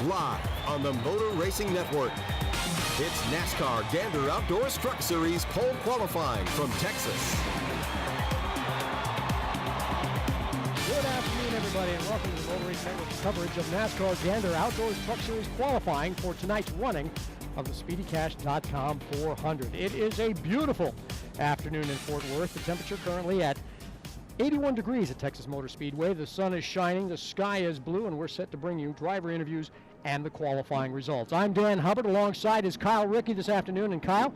live on the Motor Racing Network. It's NASCAR Gander Outdoors Truck Series pole qualifying from Texas. Good afternoon, everybody, and welcome to the Motor Racing Network's coverage of NASCAR Gander Outdoors Truck Series qualifying for tonight's running of the SpeedyCash.com 400. It is a beautiful afternoon in Fort Worth. The temperature currently at 81 degrees at Texas Motor Speedway. The sun is shining, the sky is blue, and we're set to bring you driver interviews and the qualifying results. I'm Dan Hubbard. Alongside is Kyle Rickey this afternoon. And Kyle,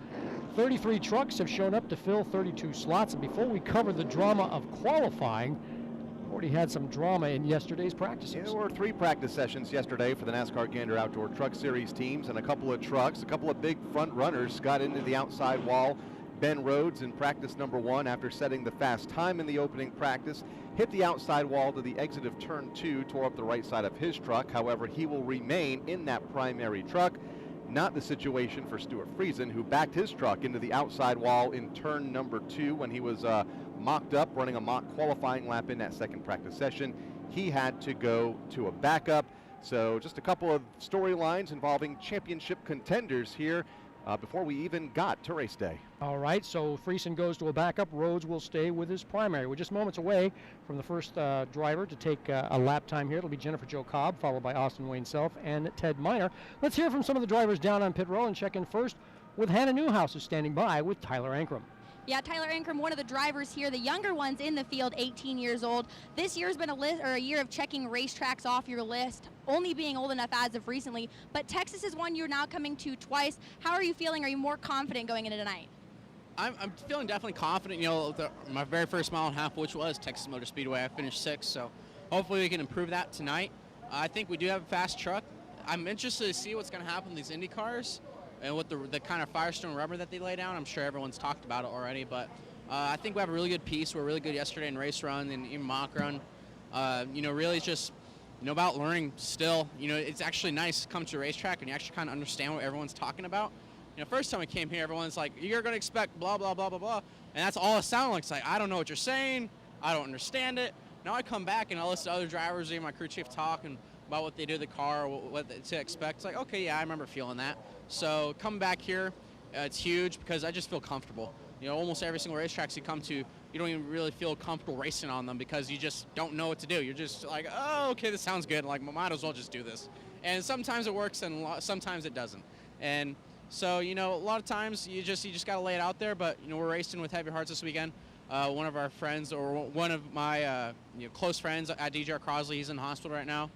33 trucks have shown up to fill 32 slots. And before we cover the drama of qualifying, already had some drama in yesterday's practices. Yeah, there were 3 practice sessions yesterday for the NASCAR Gander Outdoor Truck Series teams, and a couple of trucks, a couple of big front runners got into the outside wall. Ben Rhodes in practice number 1, after setting the fast time in the opening practice, hit the outside wall to the exit of turn 2, tore up the right side of his truck. However, he will remain in that primary truck. Not the situation for Stuart Friesen, who backed his truck into the outside wall in turn number 2 when he was mocked up, running a mock qualifying lap in that second practice session. He had to go to a backup. So just a couple of storylines involving championship contenders here before we even got to race day. All right, so Friesen goes to a backup. Rhodes will stay with his primary. We're just moments away from the first driver to take a lap time here. It'll be Jennifer Jo Cobb, followed by Austin Wayne Self and Ted Miner. Let's hear from some of the drivers down on pit row and check in first with Hannah Newhouse, who's standing by with Tyler Ankrum. Yeah, Tyler Ankrum, one of the drivers here, the younger ones in the field, 18 years old. This year's been a year of checking racetracks off your list, only being old enough as of recently. But Texas is one you're now coming to twice. How are you feeling? Are you more confident going into tonight? I'm feeling definitely confident. You know, my very first mile and a half, which was Texas Motor Speedway, I finished 6th, so hopefully we can improve that tonight. I think we do have a fast truck. I'm interested to see what's going to happen with these Indy cars and with the kind of Firestone rubber that they lay down. I'm sure everyone's talked about it already, but I think we have a really good piece. We're really good yesterday in race run and even mock run. You know, really it's just, you know, about learning still. You know, it's actually nice to come to a racetrack and you actually kind of understand what everyone's talking about. You know, first time I came here, everyone's like, you're going to expect blah, blah, blah, blah, blah. And that's all it sounded like. It's like, I don't know what you're saying. I don't understand it. Now I come back and I listen to other drivers, even my crew chief talking about what they do to the car, what to expect. It's like, okay, yeah, I remember feeling that. So coming back here, it's huge because I just feel comfortable. You know, almost every single racetrack you come to, you don't even really feel comfortable racing on them because you just don't know what to do. You're just like, oh, okay, this sounds good. Like, I might as well just do this. And sometimes it works and sometimes it doesn't. And so, you know, a lot of times you just got to lay it out there. But, you know, we're racing with heavy hearts this weekend. One of our friends, or one of my close friends at DJR Crosley, he's in the hospital right now.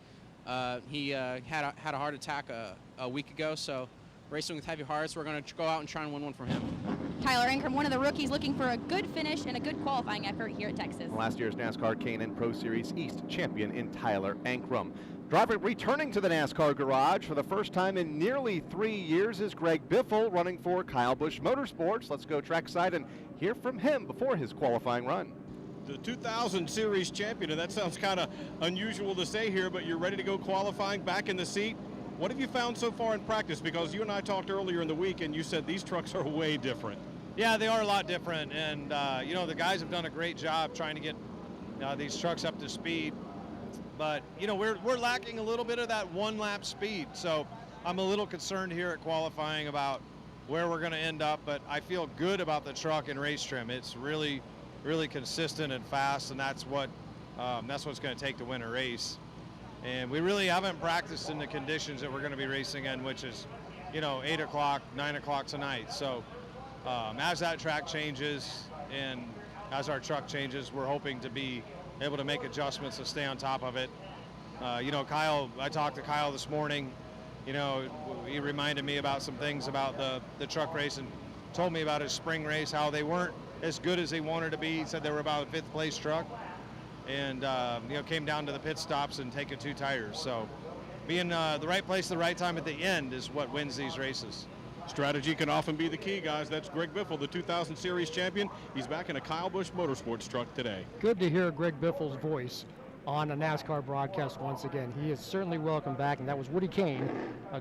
He had a heart attack a week ago, so racing with heavy hearts, we're going to go out and try and win one from him. Tyler Ankrum, one of the rookies, looking for a good finish and a good qualifying effort here at Texas. Last year's NASCAR K&N Pro Series East champion in Tyler Ankrum. Driver returning to the NASCAR garage for the first time in nearly 3 years is Greg Biffle, running for Kyle Busch Motorsports. Let's go trackside and hear from him before his qualifying run. The 2000 Series champion, and that sounds kind of unusual to say here, but you're ready to go qualifying, back in the seat. What have you found so far in practice? Because you and I talked earlier in the week, and you said these trucks are way different. Yeah, they are a lot different, and you know, the guys have done a great job trying to get these trucks up to speed. But you know, we're lacking a little bit of that one-lap speed, so I'm a little concerned here at qualifying about where we're going to end up. But I feel good about the truck and race trim. It's really consistent and fast, and that's what it's going to take to win a race. And we really haven't practiced in the conditions that we're going to be racing in, which is, you know, 8 o'clock, 9 o'clock tonight. So as that track changes and as our truck changes, we're hoping to be able to make adjustments to stay on top of it. You know, I talked to Kyle this morning. You know, he reminded me about some things about the truck race and told me about his spring race, how they weren't as good as they wanted to be. He said they were about a 5th place truck, and you know, came down to the pit stops and taking 2 tires. So being the right place, the right time at the end is what wins these races. Strategy can often be the key, guys. That's Greg Biffle, the 2000 Series champion. He's back in a Kyle Busch Motorsports truck today. Good to hear Greg Biffle's voice on a NASCAR broadcast once again. He is certainly welcome back, and that was Woody Kane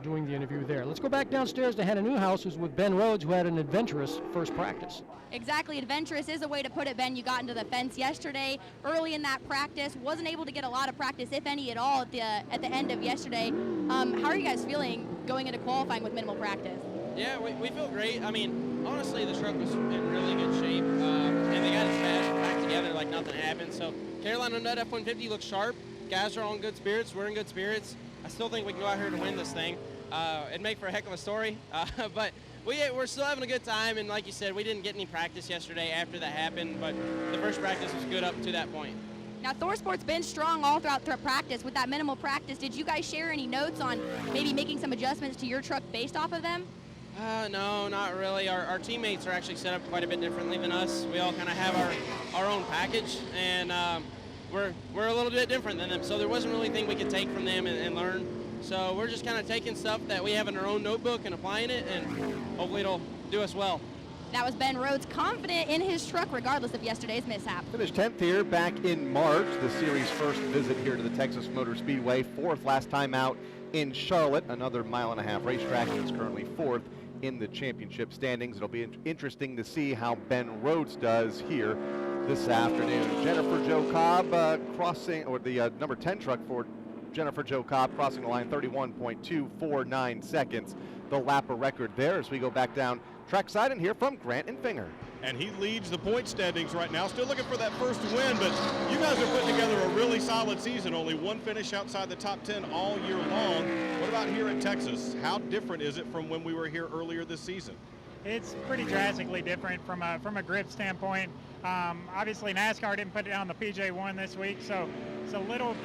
doing the interview there. Let's go back downstairs to Hannah Newhouse, who's with Ben Rhodes, who had an adventurous first practice. Exactly, adventurous is a way to put it, Ben. You got into the fence yesterday early in that practice, wasn't able to get a lot of practice, if any at all, at the end of yesterday. How are you guys feeling going into qualifying with minimal practice? Yeah, we feel great. I mean, honestly, the truck was in really good shape, and they got it smashed back together like nothing happened. So Carolina Nut F-150 looks sharp. Guys are all in good spirits. We're in good spirits. I still think we can go out here to win this thing. It'd make for a heck of a story, but we're still having a good time. And like you said, we didn't get any practice yesterday after that happened, but the first practice was good up to that point. Now, ThorSport's been strong all throughout practice. With that minimal practice, did you guys share any notes on maybe making some adjustments to your truck based off of them? No, not really. Our teammates are actually set up quite a bit differently than us. We all kind of have our own package, and we're a little bit different than them. So there wasn't really anything we could take from them and learn. So we're just kind of taking stuff that we have in our own notebook and applying it, and hopefully it'll do us well. That was Ben Rhodes, confident in his truck regardless of yesterday's mishap. Finished 10th here back in March, the series' first visit here to the Texas Motor Speedway. 4th last time out in Charlotte, another mile-and-a-half racetrack. He's currently 4th in the championship standings. It'll be interesting to see how Ben Rhodes does here this afternoon. Jennifer Jo Cobb crossing, or the number 10 truck for Jennifer Jo Cobb crossing the line 31.249 seconds. The lap record there as we go back down trackside and hear from Grant Enfinger. And he leads the point standings right now. Still looking for that first win, but you guys are putting together a really solid season. Only one finish outside the top 10 all year long. What about here in Texas? How different is it from when we were here earlier this season? It's pretty drastically different from a grip standpoint. Obviously, NASCAR didn't put it on the PJ1 this week, so it's a little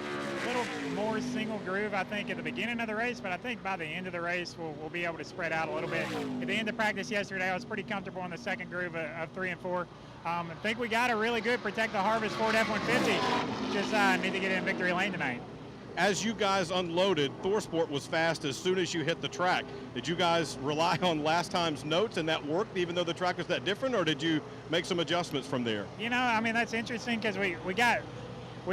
more single groove, I think, at the beginning of the race, but I think by the end of the race, we'll be able to spread out a little bit. At the end of practice yesterday, I was pretty comfortable in the second groove of 3 and 4. I think we got a really good Protect the Harvest Ford F-150. Just need to get in victory lane tonight. As you guys unloaded, ThorSport was fast as soon as you hit the track. Did you guys rely on last time's notes and that worked even though the track was that different, or did you make some adjustments from there? You know, I mean, that's interesting because we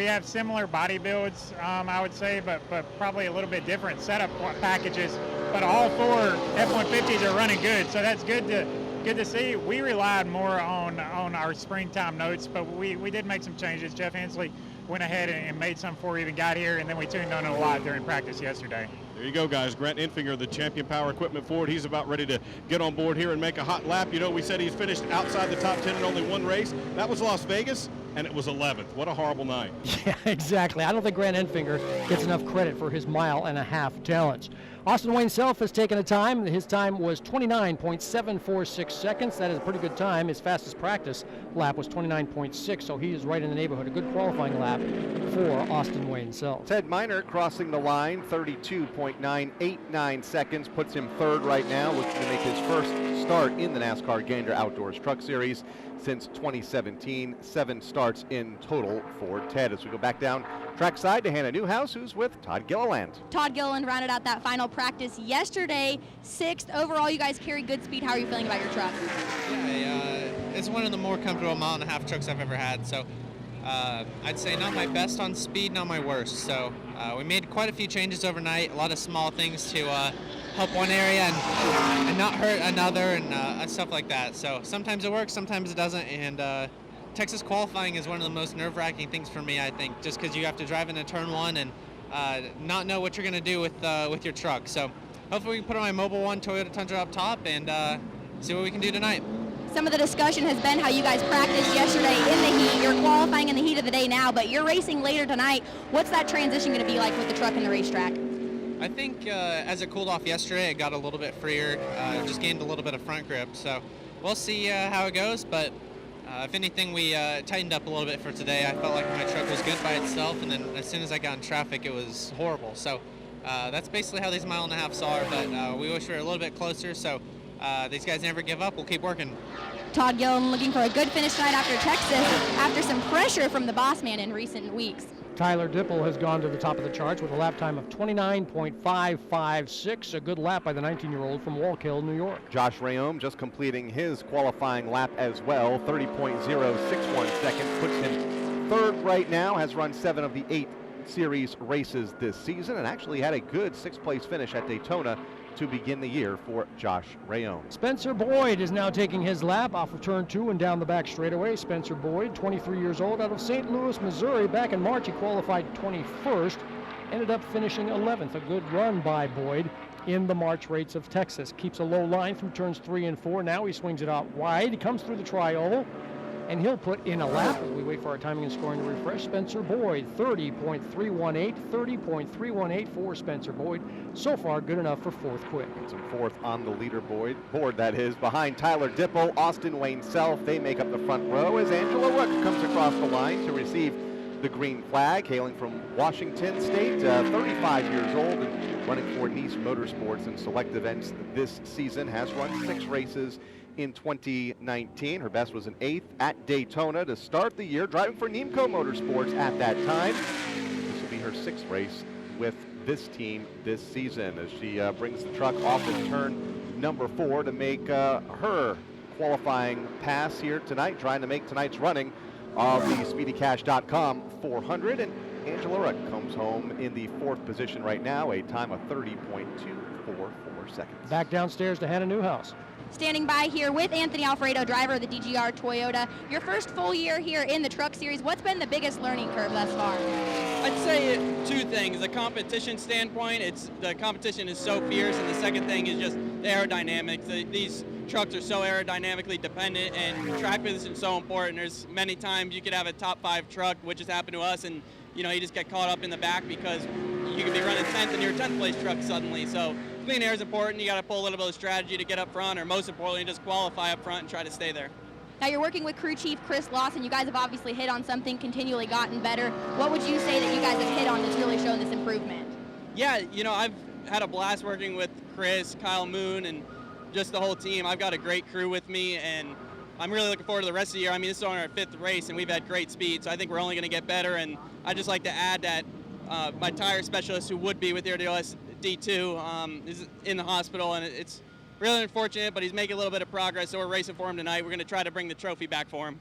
have similar body builds, I would say, but probably a little bit different setup packages. But all 4 F-150s are running good, so that's good to see. We relied more on our springtime notes, but we did make some changes. Jeff Hensley went ahead and made some before we even got here, and then we tuned on it a lot during practice yesterday. There you go, guys. Grant Enfinger, the Champion Power Equipment Ford. He's about ready to get on board here and make a hot lap. You know, we said he's finished outside the top 10 in only one race. That was Las Vegas, and it was 11th. What a horrible night. Yeah, exactly. I don't think Grant Enfinger gets enough credit for his mile-and-a-half talents. Austin Wayne Self has taken a time. His time was 29.746 seconds. That is a pretty good time. His fastest practice lap was 29.6, so he is right in the neighborhood. A good qualifying lap for Austin Wayne Self. Ted Minor crossing the line, 32.989 seconds, puts him 3rd right now, looking to make his first start in the NASCAR Gander Outdoors Truck Series since 2017. 7 starts in total for Ted. As we go back down trackside to Hannah Newhouse, who's with Todd Gilliland. Todd Gilliland rounded out that final practice yesterday, 6th overall. You guys carry good speed. How are you feeling about your truck? Yeah, it's one of the more comfortable mile-and-a-half trucks I've ever had. So I'd say not my best on speed, not my worst. So we made quite a few changes overnight, a lot of small things to help one area and not hurt another and stuff like that. So sometimes it works, sometimes it doesn't. And Texas qualifying is one of the most nerve-wracking things for me, I think, just because you have to drive into turn 1 and not know what you're going to do with your truck. So hopefully we can put on my Mobile One Toyota Tundra up top and see what we can do tonight. Some of the discussion has been how you guys practiced yesterday in the heat. You're qualifying in the heat of the day now, but you're racing later tonight. What's that transition going to be like with the truck and the racetrack? I think as it cooled off yesterday, it got a little bit freer, just gained a little bit of front grip. So we'll see how it goes, but if anything, we tightened up a little bit for today. I felt like my truck was good by itself, and then as soon as I got in traffic, it was horrible. So that's basically how these mile-and-a-halves are, but we wish we were a little bit closer, so these guys never give up. We'll keep working. Todd Gilliland looking for a good finish tonight after Texas, after some pressure from the boss man in recent weeks. Tyler Dipple has gone to the top of the charts with a lap time of 29.556, a good lap by the 19-year-old from Wallkill, New York. Josh Rayom just completing his qualifying lap as well, 30.061 seconds, puts him 3rd right now, has run 7 of the 8 Series races this season and actually had a good 6th place finish at Daytona to begin the year for Josh Rayone. Spencer Boyd is now taking his lap off of turn 2 and down the back straightaway. Spencer Boyd, 23 years old, out of St. Louis, Missouri. Back in March, he qualified 21st, ended up finishing 11th. A good run by Boyd in the March rates of Texas. Keeps a low line from turns 3 and 4. Now he swings it out wide. He comes through the tri-oval, and he'll put in a lap as we wait for our timing and scoring to refresh. Spencer Boyd, 30.318, 30.318 for Spencer Boyd. So far, good enough for 4th quick. It's a 4th on the leaderboard, that is, behind Tyler Dipple, Austin Wayne Self. They make up the front row as Angela Rook comes across the line to receive the green flag, hailing from Washington State, 35 years old and running for Nice Motorsports in select events this season. Has run 6 races in 2019. Her best was an 8th at Daytona to start the year, driving for Nemco Motorsports at that time. This will be her 6th race with this team this season as she brings the truck off in turn number 4 to make her qualifying pass here tonight, trying to make tonight's running of the SpeedyCash.com 400. And Angela Rook comes home in the 4th position right now, a time of 30.244 seconds. Back downstairs to Hannah Newhouse. Standing by here with Anthony Alfredo, driver of the DGR Toyota. Your first full year here in the Truck Series. What's been the biggest learning curve thus far? I'd say 2 things. The competition standpoint, the competition is so fierce, and the second thing is just the aerodynamics. These trucks are so aerodynamically dependent, and track position is so important. There's many times you could have a top 5 truck, which has happened to us, and you just get caught up in the back because you could be running 10th in your 10th place truck suddenly. So clean air is important. You got to pull a little bit of strategy to get up front, or most importantly, just qualify up front and try to stay there. Now you're working with crew chief Chris Lawson. You guys have obviously hit on something, continually gotten better. What would you say that you guys have hit on that's really shown this improvement? Yeah, I've had a blast working with Chris, Kyle Moon, and just the whole team. I've got a great crew with me, and I'm really looking forward to the rest of the year. I mean, this is only our 5th race, and we've had great speed, so I think we're only going to get better. And I'd just like to add that my tire specialist, who would be with Airdeal D2, is in the hospital, and it's really unfortunate, but he's making a little bit of progress, so we're racing for him tonight. We're going to try to bring the trophy back for him.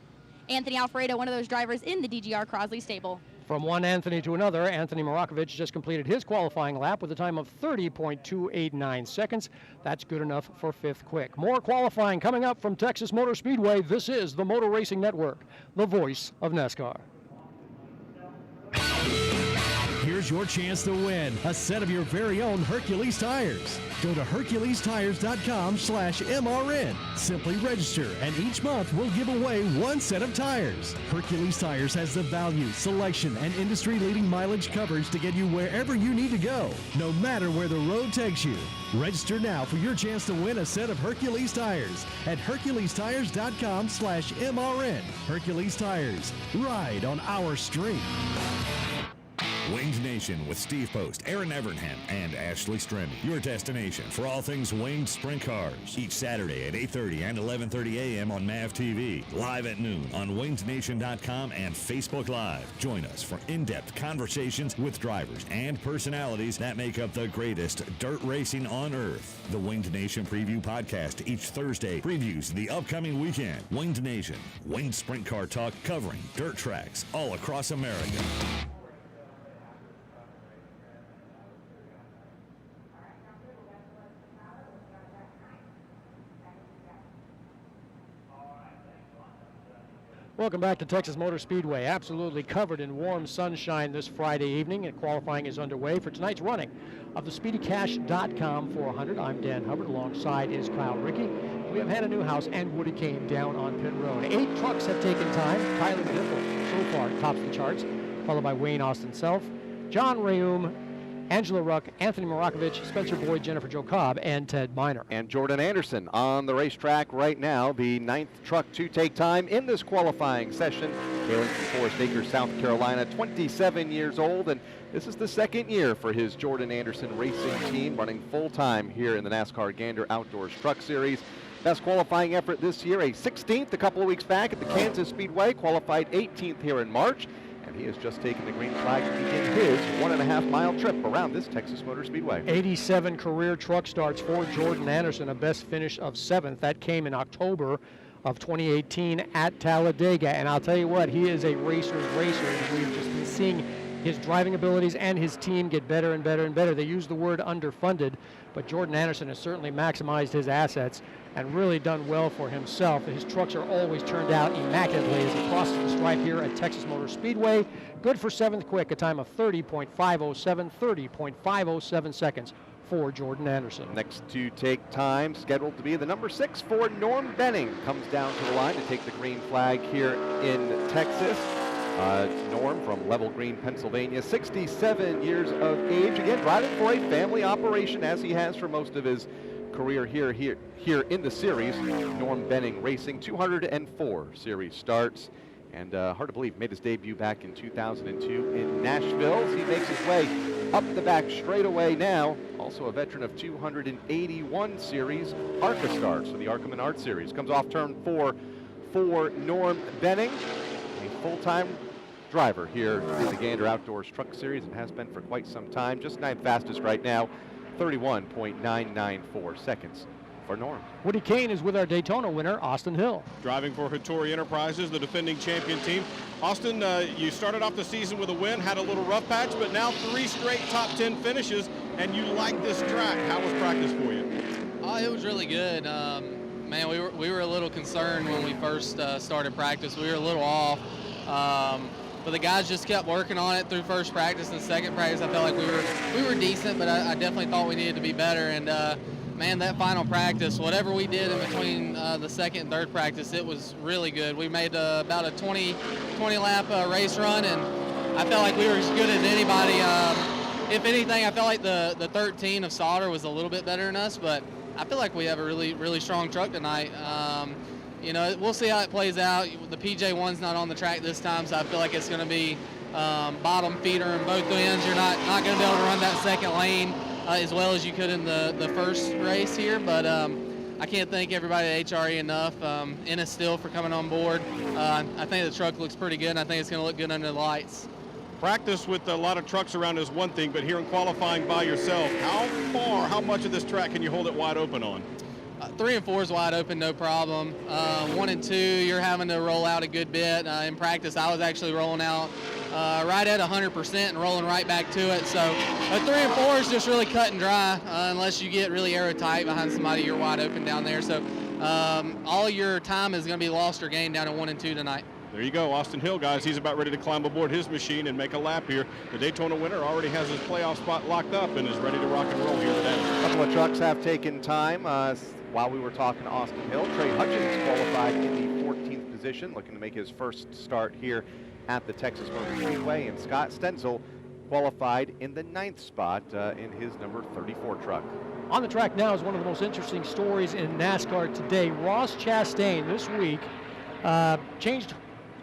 Anthony Alfredo, one of those drivers in the DGR Crosley stable. From one Anthony to another, Anthony Morakovich just completed his qualifying lap with a time of 30.289 seconds. That's good enough for 5th quick. More qualifying coming up from Texas Motor Speedway. This is the Motor Racing Network, the voice of NASCAR. Here's your chance to win a set of your very own Hercules tires. Go to HerculesTires.com/MRN. Simply register, and each month we'll give away 1 set of tires. Hercules Tires has the value, selection, and industry-leading mileage coverage to get you wherever you need to go, no matter where the road takes you. Register now for your chance to win a set of Hercules tires at HerculesTires.com/MRN. Hercules Tires. Ride on our street. Winged Nation with Steve Post, Aaron Evernham, and Ashley Stremme. Your destination for all things winged sprint cars. Each Saturday at 8:30 and 11:30 a.m. on MAV TV. Live at noon on WingedNation.com and Facebook Live. Join us for in-depth conversations with drivers and personalities that make up the greatest dirt racing on earth. The Winged Nation Preview Podcast each Thursday previews the upcoming weekend. Winged Nation, winged sprint car talk covering dirt tracks all across America. Welcome back to Texas Motor Speedway. Absolutely covered in warm sunshine this Friday evening, and qualifying is underway for tonight's running of the SpeedyCash.com 400. I'm Dan Hubbard. Alongside is Kyle Rickey. We have Hannah Newhouse and Woody Kane down on pit road. 8 trucks have taken time. Tyler Biffle so far tops the charts, followed by Wayne Austin Self, John Rayum, Angela Ruck, Anthony Morakovich, Spencer Boyd, Jennifer Jo Cobb, and Ted Miner. And Jordan Anderson on the racetrack right now, the 9th truck to take time in this qualifying session. Hailing from Forest Acres, South Carolina, 27 years old, and this is the 2nd year for his Jordan Anderson racing team, running full-time here in the NASCAR Gander Outdoors Truck Series. Best qualifying effort this year, a 16th a couple of weeks back at the Kansas Speedway, qualified 18th here in March. And he has just taken the green flag to begin his 1.5-mile trip around this Texas Motor Speedway. 87 career truck starts for Jordan Anderson, a best finish of 7th. That came in October of 2018 at Talladega. And I'll tell you what, he is a racer's racer. And we've just been seeing his driving abilities and his team get better and better and better. They use the word underfunded, but Jordan Anderson has certainly maximized his assets and really done well for himself. His trucks are always turned out immaculately as he crosses the stripe here at Texas Motor Speedway. Good for 7th quick, a time of 30.507, 30.507 seconds for Jordan Anderson. Next to take time, scheduled to be the number 6 for Norm Benning. Comes down to the line to take the green flag here in Texas. Norm from Level Green, Pennsylvania, 67 years of age. Again, driving for a family operation as he has for most of his career here in the series. Norm Benning Racing, 204 series starts. And hard to believe, made his debut back in 2002 in Nashville. He makes his way up the back straightaway now. Also a veteran of 281 series ARCA starts for the Arkham and Art Series. Comes off turn 4 for Norm Benning, a full-time driver here in the Gander Outdoors Truck Series and has been for quite some time. Just 9th fastest right now, 31.994 seconds for Norm. Woody Kane is with our Daytona winner, Austin Hill. Driving for Hattori Enterprises, the defending champion team. Austin, you started off the season with a win, had a little rough patch, but now 3 straight top 10 finishes, and you like this track. How was practice for you? It was really good. Man, we were a little concerned when we first started practice. We were a little off, but the guys just kept working on it through first practice and second practice. I felt like we were decent, but I definitely thought we needed to be better. And man, that final practice, whatever we did in between the second and third practice, it was really good. We made about a 20 lap race run, and I felt like we were as good as anybody. If anything, I felt like the 13 of Sauter was a little bit better than us, but I feel like we have a really, really strong truck tonight. You know, we'll see how it plays out. The PJ1's not on the track this time, so I feel like it's going to be bottom feeder in both ends. You're not going to be able to run that second lane as well as you could in the first race here, but I can't thank everybody at HRE enough. Ennis Still for coming on board. I think the truck looks pretty good, and I think it's going to look good under the lights. Practice with a lot of trucks around is one thing, but here in qualifying by yourself, how much of this track can you hold it wide open on? 3 and 4 is wide open, no problem. 1 and 2, you're having to roll out a good bit. In practice, I was actually rolling out right at 100% and rolling right back to it. So 3 and 4 is just really cut and dry unless you get really aerotight behind somebody. You're wide open down there. So all your time is going to be lost or gained down at 1 and 2 tonight. There you go, Austin Hill, guys. He's about ready to climb aboard his machine and make a lap here. The Daytona winner already has his playoff spot locked up and is ready to rock and roll here today. A couple of trucks have taken time while we were talking to Austin Hill. Trey Hutchins qualified in the 14th position, looking to make his first start here at the Texas Motor Speedway. And Scott Stenzel qualified in the 9th spot in his number 34 truck. On the track now is one of the most interesting stories in NASCAR today. Ross Chastain this week changed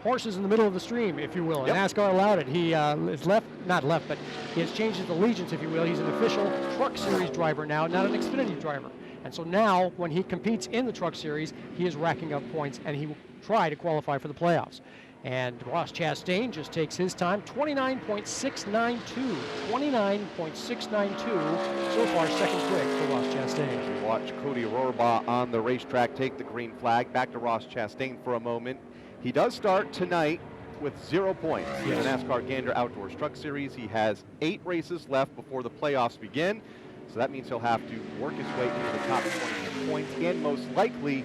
horses in the middle of the stream, if you will, and NASCAR allowed it. He is not left, but he has changed his allegiance, if you will. He's an official Truck Series driver now, not an Xfinity driver. And so now, when he competes in the Truck Series, he is racking up points, and he will try to qualify for the playoffs. And Ross Chastain just takes his time, 29.692. 29.692, so far second quick for Ross Chastain. We watch Cody Rohrbaugh on the racetrack take the green flag. Back to Ross Chastain for a moment. He does start tonight with 0 points in the NASCAR Gander Outdoors Truck Series. He has 8 races left before the playoffs begin, so that means he'll have to work his way into the top 20 in points and most likely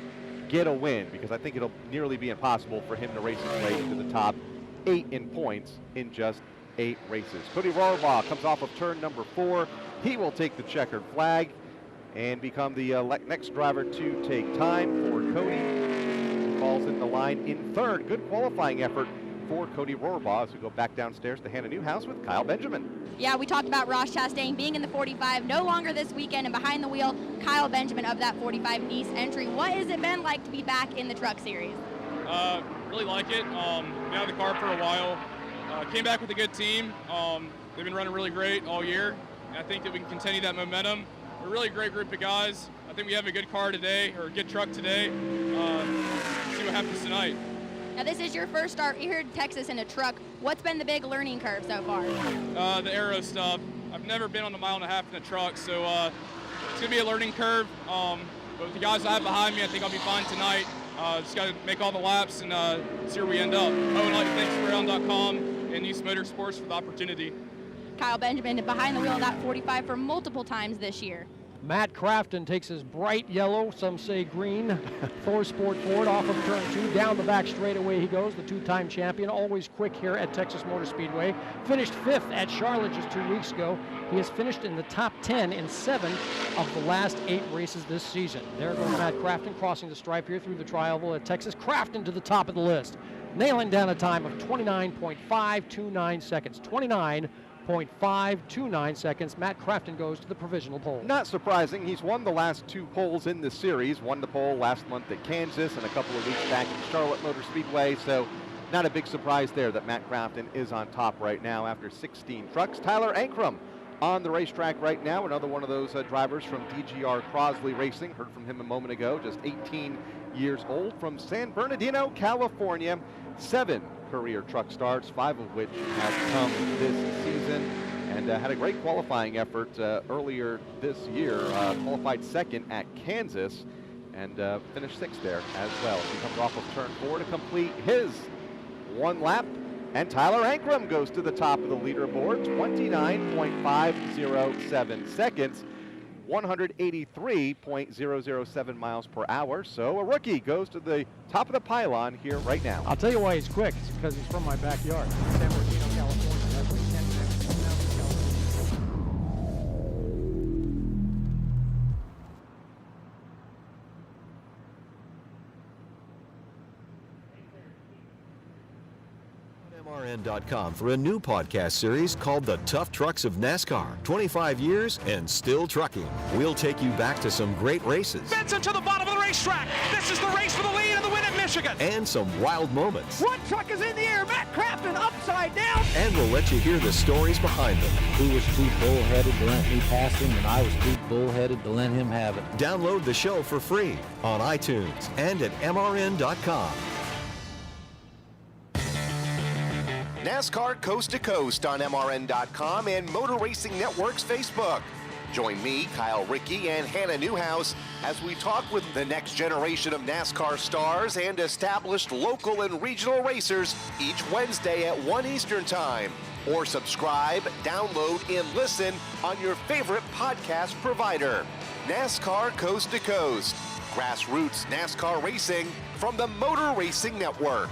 get a win, because I think it'll nearly be impossible for him to race his way into the top 8 in points in just 8 races. Cody Rohrbaugh comes off of turn number 4. He will take the checkered flag and become the next driver to take time for Cody. Falls in the line in 3rd. Good qualifying effort for Cody Rohrbaugh as we go back downstairs to Hannah Newhouse with Kyle Benjamin. Yeah, we talked about Ross Chastain being in the 45, no longer this weekend, and behind the wheel, Kyle Benjamin of that 45 Nice entry. What has it been like to be back in the Truck Series? Really like it. Been out of the car for a while. Came back with a good team. They've been running really great all year, and I think that we can continue that momentum. We're a really great group of guys. I think we have a good car today, or a good truck today. See what happens tonight. Now this is your first start here in Texas in a truck. What's been the big learning curve so far? The aero stuff. I've never been on the 1.5 mile in a truck, so it's gonna be a learning curve. But with the guys I have behind me, I think I'll be fine tonight. Just gotta make all the laps and see where we end up. Oh, and I'd like to thank SquareOn.com and East Motorsports for the opportunity. Kyle Benjamin behind the wheel of that 45 for multiple times this year. Matt Crafton takes his bright yellow, some say green, Thor Sport Ford off of turn 2. Down the back straightaway he goes, the two-time champion, always quick here at Texas Motor Speedway. Finished 5th at Charlotte just 2 weeks ago. He has finished in the top 10 in 7 of the last 8 races this season. There goes Matt Crafton crossing the stripe here through the tri-oval at Texas. Crafton to the top of the list, nailing down a time of 29.529 seconds. 29.529 seconds. Matt Crafton goes to the provisional pole. Not surprising. He's won the last 2 poles in this series. Won the pole last month at Kansas and a couple of weeks back at Charlotte Motor Speedway. So not a big surprise there that Matt Crafton is on top right now after 16 trucks. Tyler Ankrum on the racetrack right now. Another one of those drivers from DGR Crosley Racing. Heard from him a moment ago. Just 18 years old from San Bernardino, California. 7 career truck starts, 5 of which have come this season, and had a great qualifying effort earlier this year. Qualified 2nd at Kansas and finished 6th there as well. He comes off of turn 4 to complete his 1 lap, and Tyler Ankrum goes to the top of the leaderboard, 29.507 seconds. 183.007 miles per hour. So a rookie goes to the top of the pylon here right now. I'll tell you why he's quick. It's because he's from my backyard, San Bernardino, California. That's what Ken said. MRN.com for a new podcast series called The Tough Trucks of NASCAR. 25 years and still trucking. We'll take you back to some great races. Benson to the bottom of the racetrack. This is the race for the lead and the win at Michigan. And some wild moments. One truck is in the air. Matt Crafton upside down. And we'll let you hear the stories behind them. He was too bullheaded to let me pass him, and I was too bullheaded to let him have it. Download the show for free on iTunes and at MRN.com. NASCAR Coast to Coast on MRN.com and Motor Racing Network's Facebook. Join me, Kyle Rickey, and Hannah Newhouse as we talk with the next generation of NASCAR stars and established local and regional racers each Wednesday at 1 Eastern Time. Or subscribe, download, and listen on your favorite podcast provider. NASCAR Coast to Coast. Grassroots NASCAR racing from the Motor Racing Network.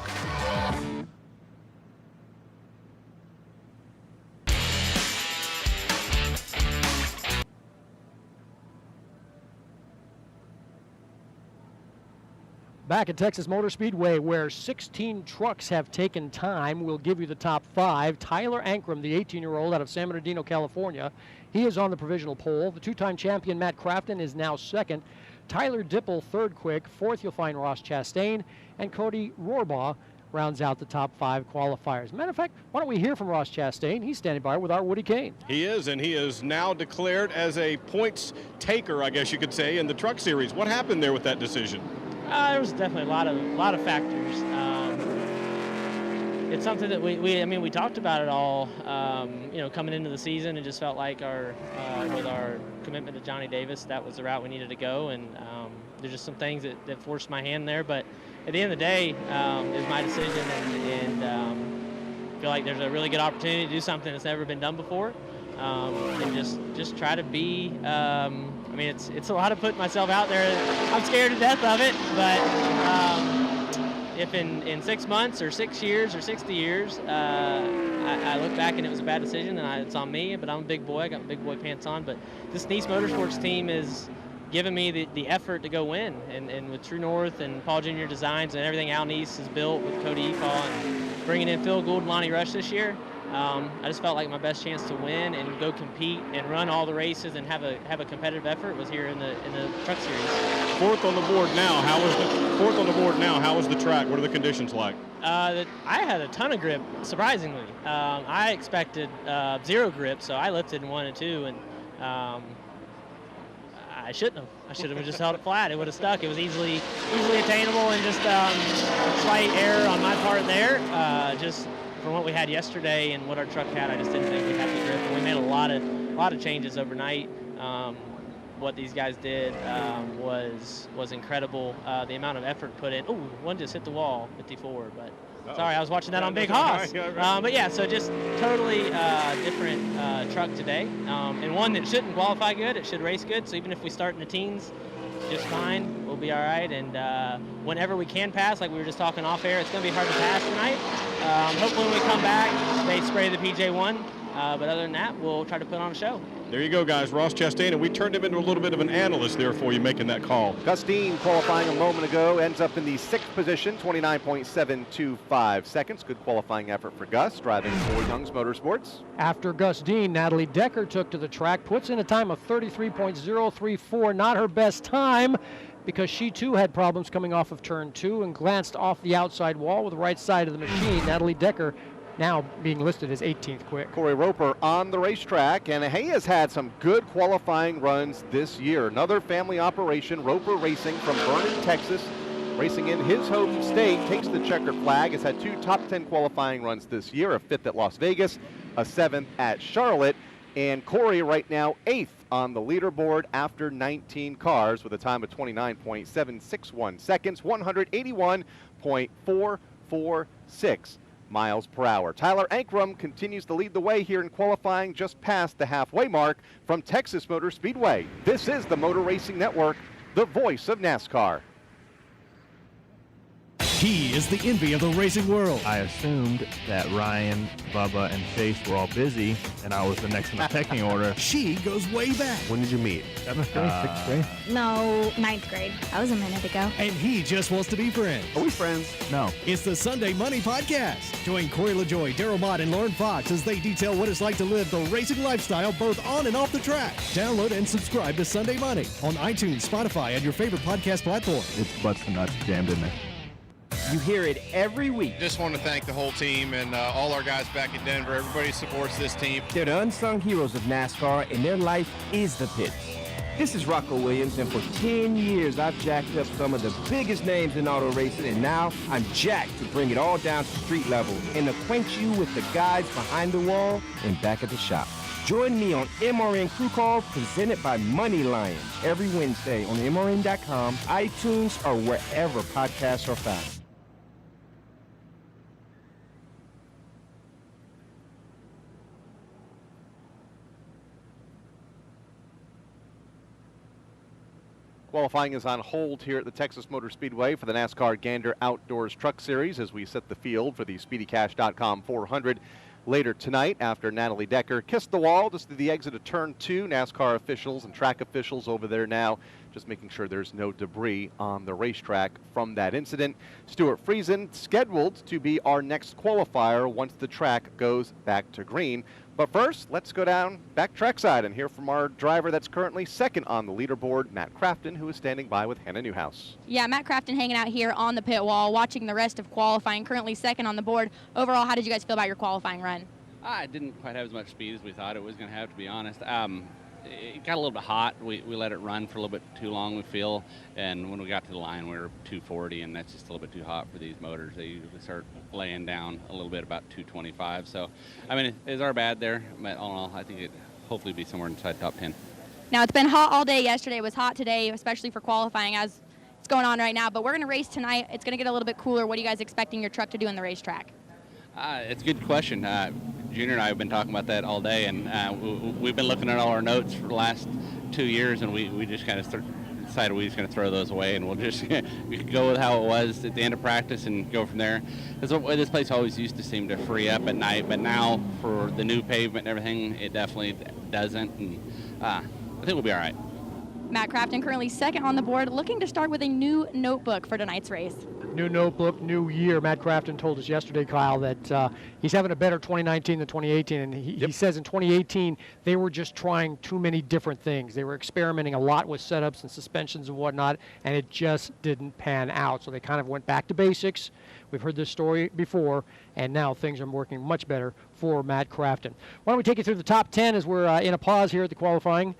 Back at Texas Motor Speedway, where 16 trucks have taken time, we'll give you the top 5. Tyler Ankrum, the 18-year-old out of San Bernardino, California, he is on the provisional pole. The 2-time champion Matt Crafton is now 2nd. Tyler Dipple, 3rd quick. 4th, you'll find Ross Chastain. And Cody Rohrbaugh rounds out the top 5 qualifiers. Matter of fact, why don't we hear from Ross Chastain? He's standing by with our Woody Kane. He is, and he is now declared as a points taker, I guess you could say, in the Truck Series. What happened there with that decision? There was definitely a lot of factors. It's something that we talked about it all, coming into the season, and just felt like with our commitment to Johnny Davis, that was the route we needed to go. And there's just some things that forced my hand there. But at the end of the day, it was my decision, and feel like there's a really good opportunity to do something that's never been done before, and just try to be. It's a lot of putting myself out there. I'm scared to death of it, but if in 6 months or 6 years or 60 years, I look back and it was a bad decision, then it's on me. But I'm a big boy. I got my big boy pants on. But this Nice Motorsports team is giving me the effort to go win. And with True North and Paul Jr. Designs and everything Al Neese has built with Cody Efaw and bringing in Phil Gould and Lonnie Rush this year, I just felt like my best chance to win and go compete and run all the races and have a competitive effort was here in the Truck Series. Fourth on the board now. How is the track? What are the conditions like? I had a ton of grip, surprisingly. I expected 0 grip, so I lifted in 1 and 2, and I shouldn't have. I should have just held it flat. It would have stuck. It was easily attainable, and just slight error on my part there. Just from what we had yesterday and what our truck had, I just didn't think we had the grip. And we made a lot of changes overnight. what these guys did was incredible. The amount of effort put in. Ooh, one just hit the wall, 54, but sorry, I was watching that on Big Hoss. But yeah, so just totally different truck today, and one that shouldn't qualify good. It should race good. So even if we start in the teens, just fine, we'll be all right. And whenever we can pass, like we were just talking off air, it's going to be hard to pass tonight. Hopefully when we come back, they spray the PJ1. But other than that, we'll try to put on a show. There you go, guys. Ross Chastain, and we turned him into a little bit of an analyst there for you making that call. Chastain qualifying a moment ago ends up in the 6th position, 29.725 seconds. Good qualifying effort for Gus, driving for Young's Motorsports. After Gus Dean, Natalie Decker took to the track, puts in a time of 33.034. Not her best time, because she too had problems coming off of turn 2 and glanced off the outside wall with the right side of the machine. Natalie Decker now being listed as 18th quick. Corey Roper on the racetrack, and he has had some good qualifying runs this year. Another family operation, Roper Racing from Vernon, Texas, racing in his home state, takes the checkered flag, has had 2 top 10 qualifying runs this year, a 5th at Las Vegas, a 7th at Charlotte, and Corey right now 8th on the leaderboard after 19 cars with a time of 29.761 seconds, 181.446 miles per hour. Tyler Ankrum continues to lead the way here in qualifying just past the halfway mark from Texas Motor Speedway. This is the Motor Racing Network, the voice of NASCAR. He is the envy of the racing world. I assumed that Ryan, Bubba, and Chase were all busy, and I was the next in the pecking order. She goes way back. When did you meet? 7th grade, 6th grade? No, 9th grade. That was a minute ago. And he just wants to be friends. Are we friends? No. It's the Sunday Money Podcast. Join Corey LaJoy, Daryl Mott, and Lauren Fox as they detail what it's like to live the racing lifestyle both on and off the track. Download and subscribe to Sunday Money on iTunes, Spotify, and your favorite podcast platform. It's butts and nuts jammed in there. You hear it every week. Just want to thank the whole team and all our guys back in Denver. Everybody supports this team. They're the unsung heroes of NASCAR, and their life is the pits. This is Rocco Williams, and for 10 years, I've jacked up some of the biggest names in auto racing, and now I'm jacked to bring it all down to street level and acquaint you with the guys behind the wall and back at the shop. Join me on MRN Crew Call, presented by Money Lion, every Wednesday on MRN.com, iTunes, or wherever podcasts are found. Qualifying is on hold here at the Texas Motor Speedway for the NASCAR Gander Outdoors Truck Series as we set the field for the SpeedyCash.com 400 later tonight after Natalie Decker kissed the wall just to the exit of turn 2. NASCAR officials and track officials over there now just making sure there's no debris on the racetrack from that incident. Stuart Friesen scheduled to be our next qualifier once the track goes back to green. But first, let's go down back trackside and hear from our driver that's currently 2nd on the leaderboard, Matt Crafton, who is standing by with Hannah Newhouse. Yeah, Matt Crafton hanging out here on the pit wall, watching the rest of qualifying, currently 2nd on the board. Overall, how did you guys feel about your qualifying run? I didn't quite have as much speed as we thought it was going to have, to be honest. It got a little bit hot. We let it run for a little bit too long, we feel. And when we got to the line, we were 240, and that's just a little bit too hot for these motors. They usually start laying down a little bit about 225. So, I mean, it's our bad there. But all in all, I think it'd hopefully be somewhere inside top 10. Now, it's been hot all day yesterday. It was hot today, especially for qualifying as it's going on right now. But we're going to race tonight. It's going to get a little bit cooler. What are you guys expecting your truck to do in the racetrack? It's a good question. Junior and I have been talking about that all day, and we've been looking at all our notes for the last 2 years, and we just kind of decided we were just going to throw those away, and we'll just we could go with how it was at the end of practice and go from there. This place always used to seem to free up at night, but now for the new pavement and everything, it definitely doesn't, and I think we'll be all right. Matt Crafton currently 2nd on the board, looking to start with a new notebook for tonight's race. New notebook, new year. Matt Crafton told us yesterday, Kyle, that he's having a better 2019 than 2018. And he says in 2018, they were just trying too many different things. They were experimenting a lot with setups and suspensions and whatnot, and it just didn't pan out. So they kind of went back to basics. We've heard this story before, and now things are working much better for Matt Crafton. Why don't we take you through the top 10 as we're in a pause here at the qualifying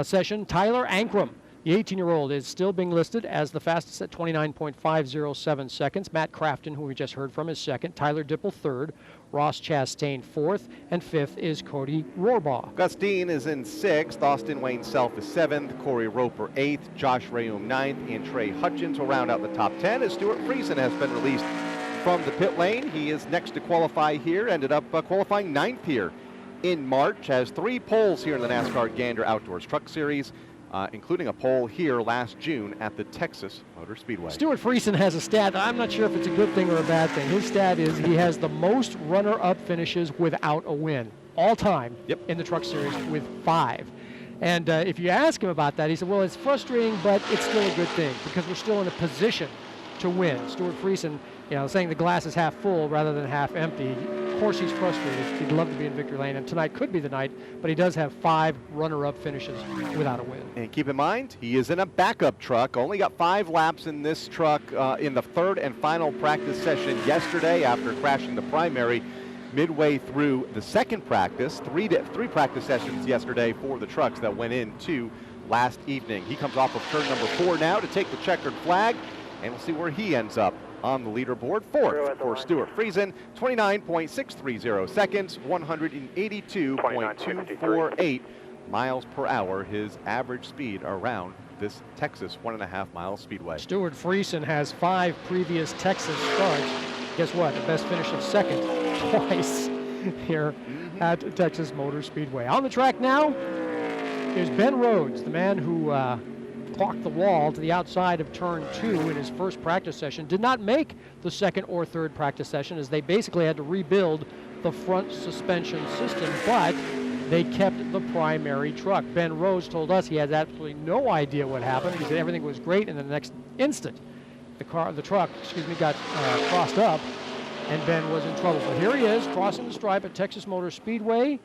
session. Tyler Ankrum The 18-year-old is still being listed as the fastest at 29.507 seconds. Matt Crafton, who we just heard from, is second. Tyler Dipple, third. Ross Chastain, fourth. And fifth is Cody Rohrbaugh. Gustine is in sixth. Austin Wayne Self is seventh. Corey Roper, eighth. Josh Rayum, ninth. And Trey Hutchins will round out the top 10 as Stuart Friesen has been released from the pit lane. He is next to qualify here. Ended up qualifying ninth here in March. Has 3 poles here in the NASCAR Gander Outdoors Truck Series, including a pole here last June at the Texas Motor Speedway. Stuart Friesen has a stat. I'm not sure if it's a good thing or a bad thing. His stat is he has the most runner-up finishes without a win all time in the Truck Series with 5. And if you ask him about that, he said, well, it's frustrating, but it's still a good thing because we're still in a position to win. Stuart Friesen, saying the glass is half full rather than half empty. Of course he's frustrated. He'd love to be in victory lane, and tonight could be the night, but he does have 5 runner-up finishes without a win. And keep in mind, he is in a backup truck. Only got 5 laps in this truck in the third and final practice session yesterday after crashing the primary midway through the second practice. Three practice sessions yesterday for the trucks that went into last evening. He comes off of turn number 4 now to take the checkered flag, and we'll see where he ends up on the leaderboard. Fourth for Stuart Friesen, 29.630 seconds, 182.248 miles per hour, his average speed around this Texas 1.5 mile speedway. Stuart Friesen has 5 previous Texas starts. Guess what? The best finish of second twice here at Texas Motor Speedway. On the track now is Ben Rhodes, the man who clocked the wall to the outside of turn 2 in his first practice session. Did not make the second or third practice session as they basically had to rebuild the front suspension system, but they kept the primary truck. Ben Rhodes told us he has absolutely no idea what happened. He said everything was great, and the next instant the truck got crossed up, and Ben was in trouble. But here he is crossing the stripe at Texas Motor Speedway.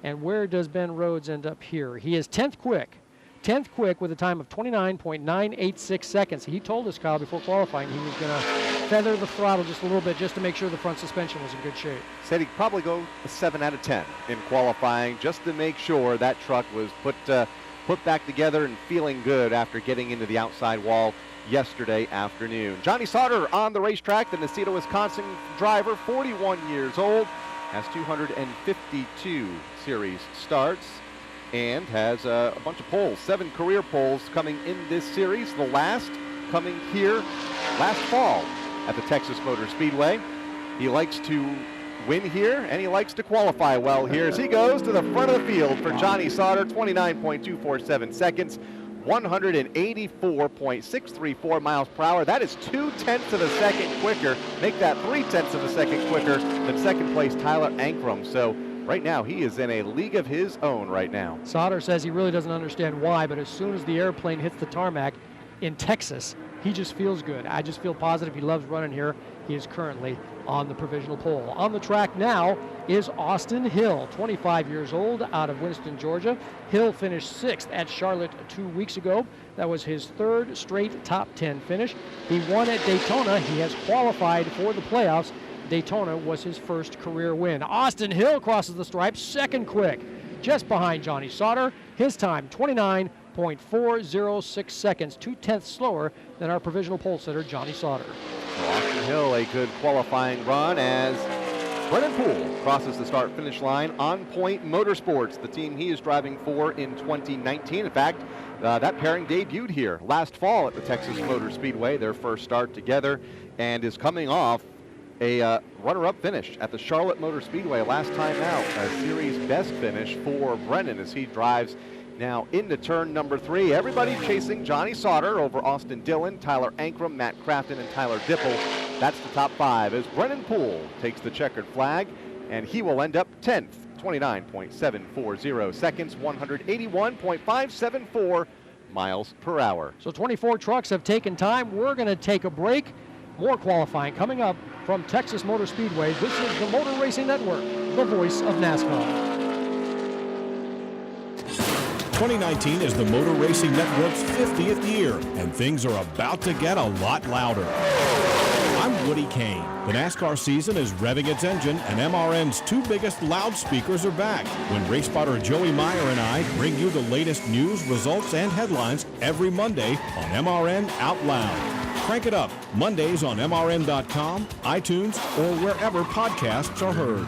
And where does Ben Rhodes end up here? He is 10th quick with a time of 29.986 seconds. He told us, Kyle, before qualifying, he was going to feather the throttle just a little bit just to make sure the front suspension was in good shape. Said he'd probably go a 7 out of 10 in qualifying just to make sure that truck was put back together and feeling good after getting into the outside wall yesterday afternoon. Johnny Sauter on the racetrack, the Nacita, Wisconsin driver, 41 years old, has 252 series starts, and has a bunch of poles, 7 career poles coming in this series, the last coming here last fall at the Texas Motor Speedway. He likes to win here, and he likes to qualify well here as he goes to the front of the field for Johnny Sauter, 29.247 seconds, 184.634 miles per hour. That is 0.2 of a second quicker. Make that 0.3 of a second quicker than second place Tyler Ankrum. So right now, he is in a league of his own right now. Sauter says he really doesn't understand why, but as soon as the airplane hits the tarmac in Texas, he just feels good. I just feel positive. He loves running here. He is currently on the provisional pole. On the track now is Austin Hill, 25 years old, out of Winston, Georgia. Hill finished 6th at Charlotte 2 weeks ago. That was his 3rd straight top 10 finish. He won at Daytona. He has qualified for the playoffs. Daytona was his first career win. Austin Hill crosses the stripe, 2nd quick, just behind Johnny Sauter. His time, 29.406 seconds, 0.2 slower than our provisional pole sitter, Johnny Sauter. Austin Hill, a good qualifying run as Brennan Poole crosses the start-finish line. On Point Motorsports, the team he is driving for in 2019. In fact, that pairing debuted here last fall at the Texas Motor Speedway, their first start together, and is coming off a runner-up finish at the Charlotte Motor Speedway last time out. A series best finish for Brennan as he drives now into turn number 3. Everybody chasing Johnny Sauter over Austin Dillon, Tyler Ankrum, Matt Crafton, and Tyler Dipple. That's the top 5 as Brennan Poole takes the checkered flag, and he will end up 10th, 29.740 seconds, 181.574 miles per hour. So 24 trucks have taken time. We're going to take a break. More qualifying coming up from Texas Motor Speedway. This is the Motor Racing Network, the voice of NASCAR. 2019 is the Motor Racing Network's 50th year, and things are about to get a lot louder. I'm Woody Kane. The NASCAR season is revving its engine, and MRN's two biggest loudspeakers are back when race spotter Joey Meyer and I bring you the latest news, results, and headlines every Monday on MRN Out Loud. Crank it up Mondays on MRN.com, iTunes, or wherever podcasts are heard.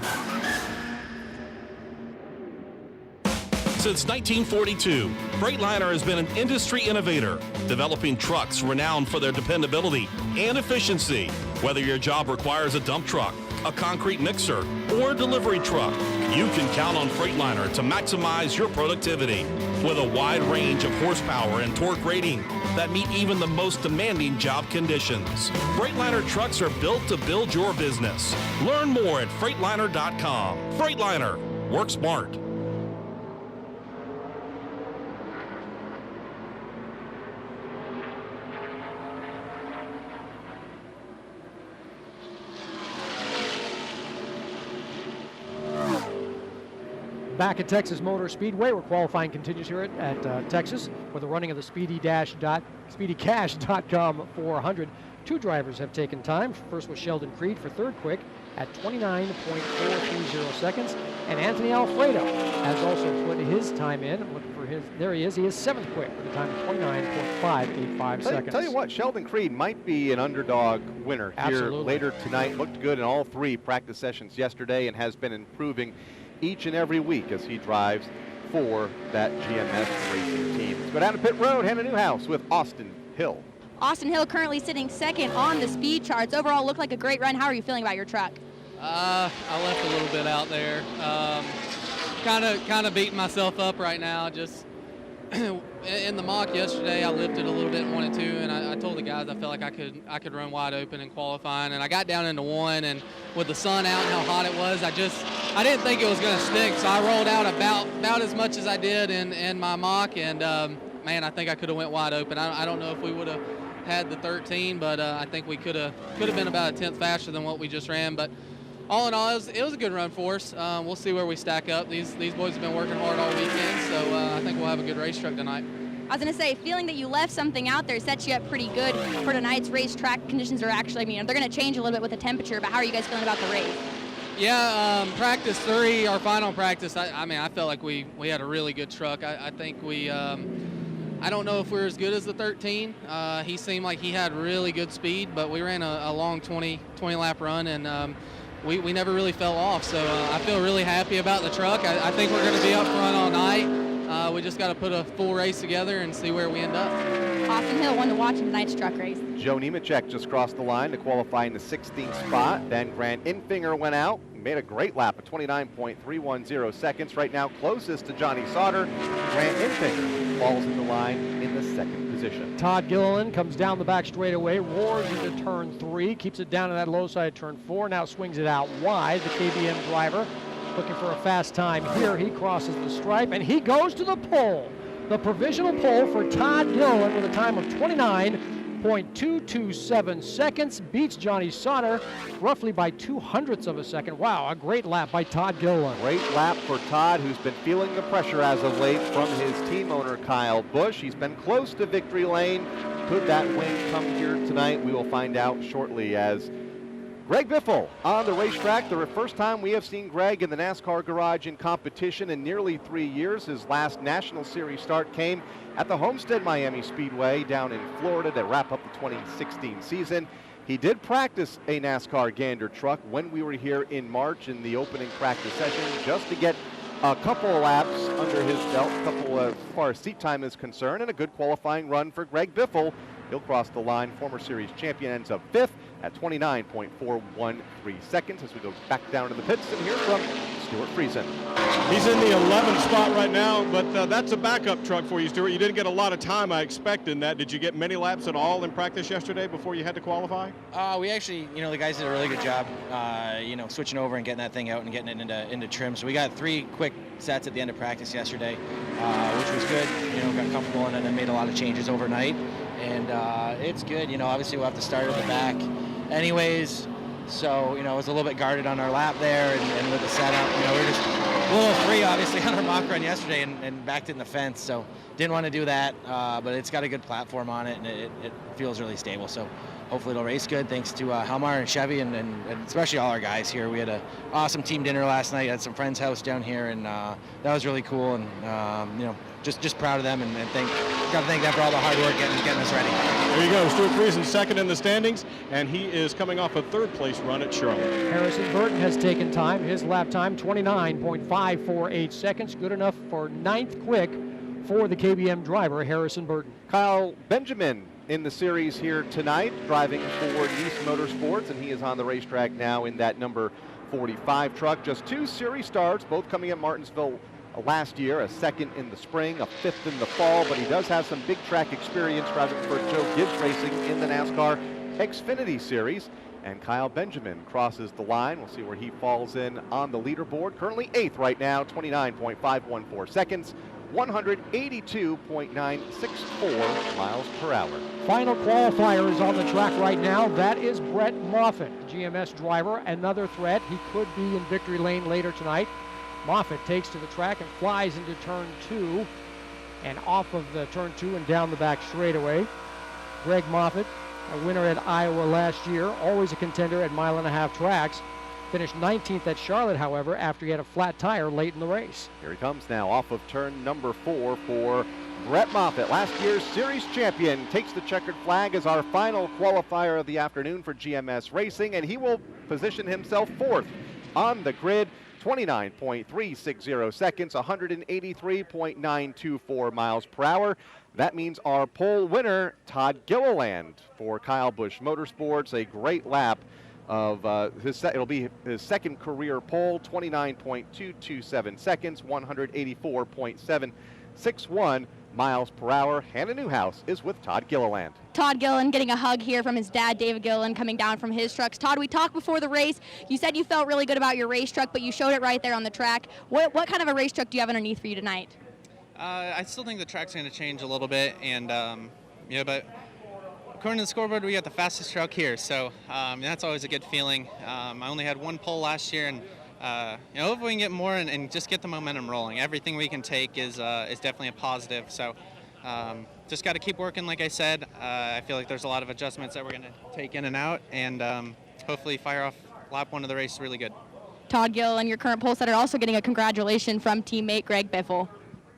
Since 1942, Freightliner has been an industry innovator, developing trucks renowned for their dependability and efficiency. Whether your job requires a dump truck, a concrete mixer, or a delivery truck, you can count on Freightliner to maximize your productivity. With a wide range of horsepower and torque rating that meet even the most demanding job conditions. Freightliner trucks are built to build your business. Learn more at Freightliner.com. Freightliner, work smart. Back at Texas Motor Speedway, where qualifying continues here at Texas for the running of the SpeedyCash.com 400. Two drivers have taken time. First was Sheldon Creed for third quick at 29.430 seconds. And Anthony Alfredo has also put his time in. I'm looking for his. There he is. He is seventh quick with a time of 29.585 seconds. Tell you what, Sheldon Creed might be an underdog winner here later tonight. Looked good in all three practice sessions yesterday and has been improving each and every week as he drives for that GMS racing team. Let's go down to pit road, Hannah Newhouse with Austin Hill. Austin Hill currently sitting second on the speed charts. Overall, looked like a great run. How are you feeling about your truck? I left a little bit out there. Kind of beating myself up right now. Just in the mock yesterday, I lifted a little bit in 1 and 2, and I told the guys I felt like I could run wide open in qualifying, and I got down into 1, and with the sun out and how hot it was, I didn't think it was going to stick, so I rolled out about as much as I did in my mock, and man, I think I could have went wide open. I don't know if we would have had the 13, but I think we could have been about a tenth faster than what we just ran. But all in all, it was a good run for us. We'll see where we stack up. These boys have been working hard all weekend, so I think we'll have a good race truck tonight. I was going to say, feeling that you left something out there sets you up pretty good for tonight's race. Track conditions are actually, they're going to change a little bit with the temperature, but how are you guys feeling about the race? Yeah, practice 3, our final practice, I felt like we had a really good truck. I think we, I don't know if we're as good as the 13. He seemed like he had really good speed, but we ran a long 20 lap run, and we never really fell off. So I feel really happy about the truck. I think we're going to be up front all night. We just got to put a full race together and see where we end up. Austin Hill won to watch tonight's truck race. Joe Nemechek just crossed the line to qualify in the 16th spot. Then Grant Infinger went out, made a great lap at 29.310 seconds. Right now, closest to Johnny Sauter. Grant Infinger falls in the line in the second position. Todd Gilliland comes down the back straightaway, roars into turn 3, keeps it down in that low side turn 4, now swings it out wide. The KBM driver looking for a fast time here. He crosses the stripe, and he goes to the pole. The provisional pole for Todd Gilliland with a time of 29.227 seconds. Beats Johnny Sauter roughly by 0.02 of a second. Wow, a great lap by Todd Gilliland. Great lap for Todd, who's been feeling the pressure as of late from his team owner, Kyle Busch. He's been close to victory lane. Could that win come here tonight? We will find out shortly as Greg Biffle on the racetrack. The first time we have seen Greg in the NASCAR garage in competition in nearly 3 years. His last National Series start came at the Homestead Miami Speedway down in Florida to wrap up the 2016 season. He did practice a NASCAR Gander truck when we were here in March in the opening practice session just to get a couple of laps under his belt, as far as seat time is concerned, and a good qualifying run for Greg Biffle. He'll cross the line. Former series champion ends up 5th at 29.413 seconds as we go back down to the pits and hear from Stuart Friesen. He's in the 11th spot right now, but that's a backup truck for you, Stuart. You didn't get a lot of time, I expect, in that. Did you get many laps at all in practice yesterday before you had to qualify? We actually, the guys did a really good job, switching over and getting that thing out and getting it into trim. So we got 3 quick sets at the end of practice yesterday, which was good. Got comfortable and then made a lot of changes overnight. And it's good. Obviously we'll have to start at the back anyways. So, it was a little bit guarded on our lap there and with the setup, we're just little free, obviously, on our mock run yesterday and backed it in the fence. So didn't want to do that, but it's got a good platform on it, and it feels really stable. So hopefully it'll race good. Thanks to Helmar and Chevy, and especially all our guys here. We had an awesome team dinner last night at some friend's house down here, and that was really cool. And just proud of them, and got to thank them for all the hard work getting us ready. There you go. Stuart Friesen second in the standings, and he is coming off a third place run at Charlotte. Harrison Burton has taken time. His lap time, 29.548 seconds. Good enough for 9th quick for the KBM driver, Harrison Burton. Kyle Benjamin in the series here tonight, driving for Nice Motorsports, and he is on the racetrack now in that number 45 truck. Just 2 series starts, both coming at Martinsville last year, a 2nd in the spring, a 5th in the fall, but he does have some big track experience driving for Joe Gibbs Racing in the NASCAR Xfinity Series. And Kyle Benjamin crosses the line. We'll see where he falls in on the leaderboard. Currently 8th right now, 29.514 seconds, 182.964 miles per hour. Final qualifiers on the track right now. That is Brett Moffitt, GMS driver. Another threat. He could be in victory lane later tonight. Moffitt takes to the track and flies into turn 2 and off of the turn 2 and down the back straightaway. Greg Moffitt, a winner at Iowa last year, always a contender at 1.5-mile tracks. Finished 19th at Charlotte, however, after he had a flat tire late in the race. Here he comes now off of turn number 4 for Brett Moffitt, last year's series champion, takes the checkered flag as our final qualifier of the afternoon for GMS Racing, and he will position himself 4th on the grid. 29.360 seconds, 183.924 miles per hour. That means our pole winner, Todd Gilliland, for Kyle Busch Motorsports. A great lap of it'll be his 2nd career pole, 29.227 seconds, 184.761 miles per hour. Hannah Newhouse is with Todd Gilliland. Todd Gilliland getting a hug here from his dad, David Gilliland, coming down from his trucks. Todd, we talked before the race. You said you felt really good about your race truck, but you showed it right there on the track. What kind of a race truck do you have underneath for you tonight? I still think the track's going to change a little bit, and but according to the scoreboard, we got the fastest truck here, so that's always a good feeling. I only had 1 pole last year, and if we can get more and just get the momentum rolling. Everything we can take is definitely a positive. So just got to keep working, like I said. I feel like there's a lot of adjustments that we're going to take in and out, and hopefully fire off lap 1 of the race really good. Todd Gilliland, your current pole setter, also getting a congratulations from teammate Greg Biffle.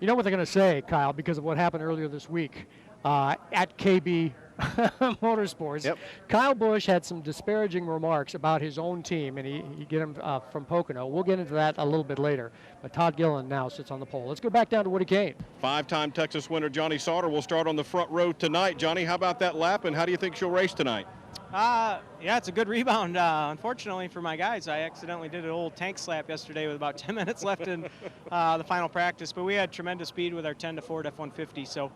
You know what they're going to say, Kyle, because of what happened earlier this week at KB Motorsports. Yep. Kyle Busch had some disparaging remarks about his own team, and he get him from Pocono. We'll get into that a little bit later. But Todd Gilliland now sits on the pole. Let's go back down to Woody Kane. 5-time Texas winner Johnny Sauter will start on the front row tonight. Johnny, how about that lap, and how do you think she'll race tonight? Yeah, it's a good rebound. Unfortunately for my guys, I accidentally did an old tank slap yesterday with about 10 minutes left in the final practice, but we had tremendous speed with our 10 to Ford F-150. So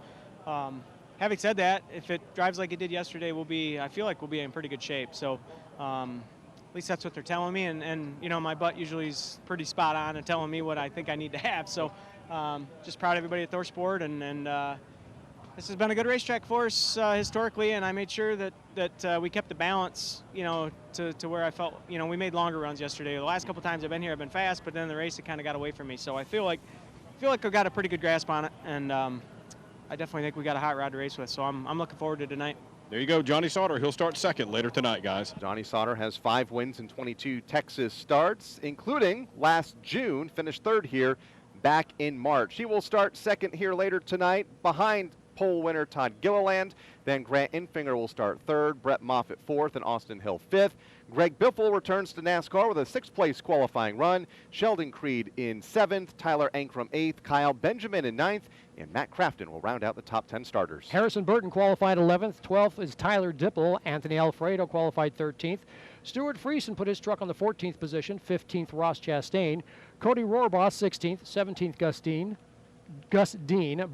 having said that, if it drives like it did yesterday, I feel like we'll be in pretty good shape. So at least that's what they're telling me. And my butt usually is pretty spot on and telling me what I think I need to have. So just proud of everybody at ThorSport, and this has been a good racetrack for us historically, and I made sure that we kept the balance, to where I felt, we made longer runs yesterday. The last couple times I've been here, I've been fast, but then the race, it kind of got away from me. So I feel like I've got a pretty good grasp on it, and I definitely think we got a hot rod to race with. So I'm looking forward to tonight. There you go, Johnny Sauter. He'll start 2nd later tonight, guys. Johnny Sauter has 5 wins in 22 Texas starts, including last June, finished 3rd here back in March. He will start 2nd here later tonight behind pole winner Todd Gilliland. Then Grant Infinger will start 3rd, Brett Moffitt 4th, and Austin Hill 5th. Greg Biffle returns to NASCAR with a 6th-place qualifying run. Sheldon Creed in 7th, Tyler Ankrum 8th, Kyle Benjamin in 9th, and Matt Crafton will round out the top 10 starters. Harrison Burton qualified 11th. 12th is Tyler Dipple. Anthony Alfredo qualified 13th. Stuart Friesen put his truck on the 14th position. 15th, Ross Chastain. Cody Rohrboss 16th. 17th, Gus Dean.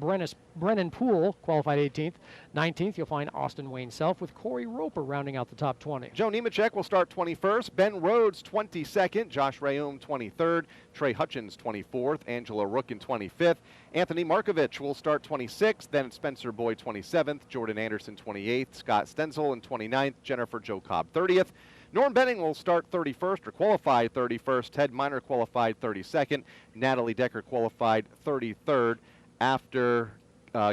Brennis Brennan Poole qualified 18th. 19th, you'll find Austin Wayne Self with Corey Roper rounding out the top 20. Joe Nemechek will start 21st. Ben Rhodes 22nd. Josh Rayum 23rd. Trey Hutchins 24th. Angela Rook in 25th. Anthony Markovich will start 26th. Then Spencer Boyd 27th. Jordan Anderson 28th. Scott Stenzel in 29th. Jennifer Jo Cobb 30th. Norm Benning will start 31st, or qualified 31st. Ted Miner qualified 32nd. Natalie Decker qualified 33rd after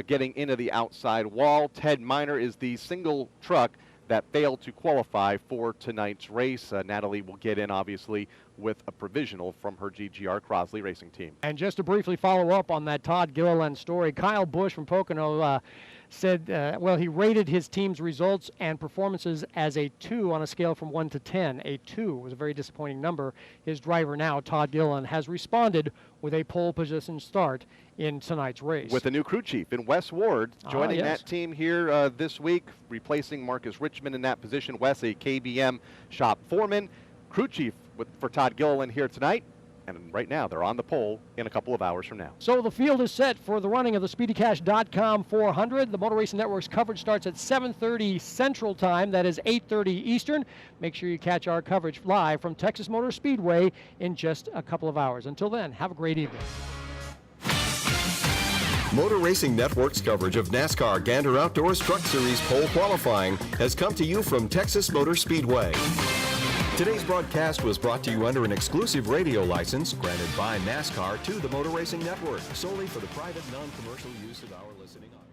getting into the outside wall. Ted Miner is the single truck that failed to qualify for tonight's race. Natalie will get in, obviously, with a provisional from her GGR Crosley racing team. And just to briefly follow up on that Todd Gilliland story, Kyle Busch from Pocono said, well, he rated his team's results and performances as a 2 on a scale from 1 to 10. A 2 was a very disappointing number. His driver now, Todd Gilliland, has responded with a pole position start in tonight's race. With a new crew chief in Wes Ward joining that team here this week, replacing Marcus Richmond in that position. Wes, a KBM shop foreman. Crew chief for Todd Gilliland here tonight. And right now, they're on the pole in a couple of hours from now. So the field is set for the running of the SpeedyCash.com 400. The Motor Racing Network's coverage starts at 7:30 Central Time. That is 8:30 Eastern. Make sure you catch our coverage live from Texas Motor Speedway in just a couple of hours. Until then, have a great evening. Motor Racing Network's coverage of NASCAR Gander Outdoors Truck Series pole qualifying has come to you from Texas Motor Speedway. Today's broadcast was brought to you under an exclusive radio license granted by NASCAR to the Motor Racing Network, solely for the private, non-commercial use of our listening audience.